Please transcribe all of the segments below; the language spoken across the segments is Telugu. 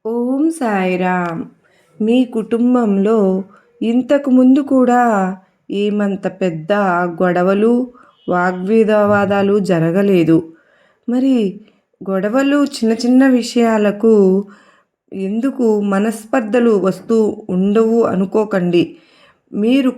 ఓం సాయిరామ్. మీ కుటుంబంలో ఇంతకు ముందు కూడా ఏమంత పెద్ద గొడవలు, వాగ్వివాదాలు జరగలేదు. మరి గొడవలు చిన్న చిన్న విషయాలకు ఎందుకు మనస్పర్ధలు వస్తూ ఉండవు అనుకోకండి. మీరు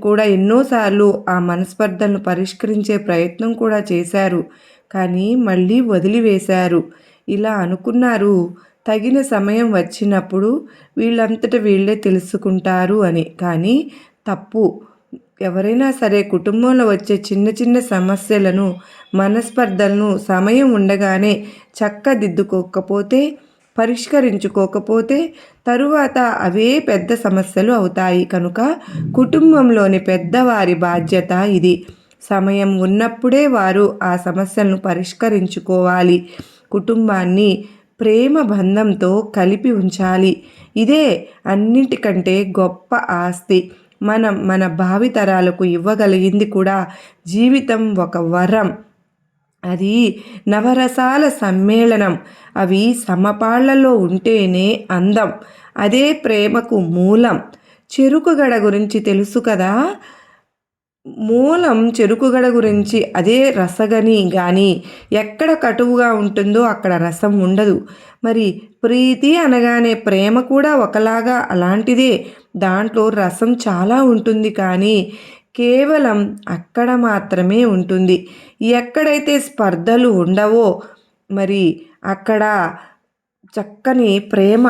కూడా ఎన్నోసార్లు ఆ మనస్పర్ధలను పరిష్కరించే ప్రయత్నం కూడా చేశారు. కానీ మళ్ళీ వదిలివేశారు. ఇలా అనుకున్నారు, తగిన సమయం వచ్చినప్పుడు వీళ్ళంతట వీళ్ళే తెలుసుకుంటారు అని. కానీ తప్పు. ఎవరైనా సరే కుటుంబంలో వచ్చే చిన్న చిన్న సమస్యలను, మనస్పర్ధలను సమయం ఉండగానే చక్కదిద్దుకోకపోతే, పరిష్కరించుకోకపోతే తరువాత అవే పెద్ద సమస్యలు అవుతాయి. కనుక కుటుంబంలోని పెద్దవారి బాధ్యత ఇది. సమయం ఉన్నప్పుడే వారు ఆ సమస్యలను పరిష్కరించుకోవాలి. కుటుంబాన్ని ప్రేమ బంధంతో కలిపి ఉంచాలి. ఇదే అన్నిటికంటే గొప్ప ఆస్తి. మనం మన భావితరాలకు ఇవ్వగలిగింది కూడా. జీవితం ఒక వరం. అది నవరసాల సమ్మేళనం. అవి సమపాళ్లలో ఉంటేనే అందం. అదే ప్రేమకు మూలం. చెరుకుగడ గురించి తెలుసు కదా. మూలం చెరుకుగడ గురించి. అదే రసగని కానీ ఎక్కడ కటువుగా ఉంటుందో అక్కడ రసం ఉండదు. మరి ప్రీతి అనగానే ప్రేమ కూడా ఒకలాగా అలాంటిదే. దాంట్లో రసం చాలా ఉంటుంది కానీ కేవలం అక్కడ మాత్రమే ఉంటుంది. ఎక్కడైతే స్పర్ధలు ఉండవో మరి అక్కడ చక్కని ప్రేమ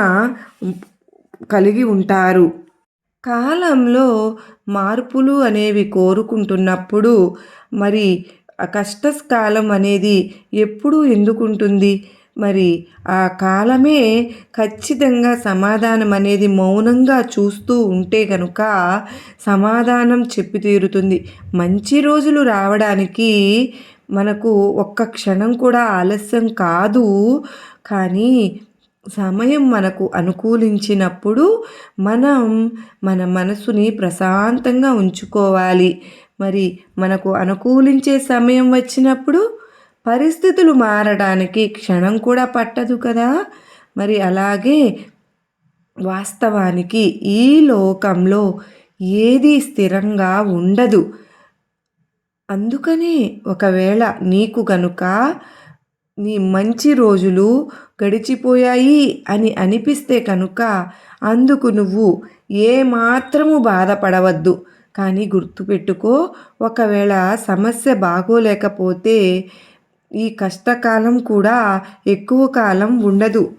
కలిగి ఉంటారు. కాలంలో మార్పులు అనేవి కోరుకుంటున్నప్పుడు మరి కష్టకాలం అనేది ఎప్పుడూ ఎందుకుంటుంది? మరి ఆ కాలమే ఖచ్చితంగా సమాధానం అనేది మౌనంగా చూస్తూ ఉంటే కనుక సమాధానం చెప్పి తీరుతుంది. మంచి రోజులు రావడానికి మనకు ఒక్క క్షణం కూడా ఆలస్యం కాదు. కానీ సమయం మనకు అనుకూలించినప్పుడు మనం మన మనసుని ప్రశాంతంగా ఉంచుకోవాలి. మరి మనకు అనుకూలించే సమయం వచ్చినప్పుడు పరిస్థితులు మారడానికి క్షణం కూడా పట్టదు కదా. మరి అలాగే వాస్తవానికి ఈ లోకంలో ఏదీ స్థిరంగా ఉండదు. అందుకనే ఒకవేళ నీకు గనుక నీ మంచి రోజులు గడిచిపోయాయి అని అనిపిస్తే కనుక అందుకు నువ్వు ఏమాత్రము బాధపడవద్దు. కానీ గుర్తుపెట్టుకో, ఒకవేళ సమస్య బాగోలేకపోతే ఈ కష్టకాలం కూడా ఎక్కువ కాలం ఉండదు.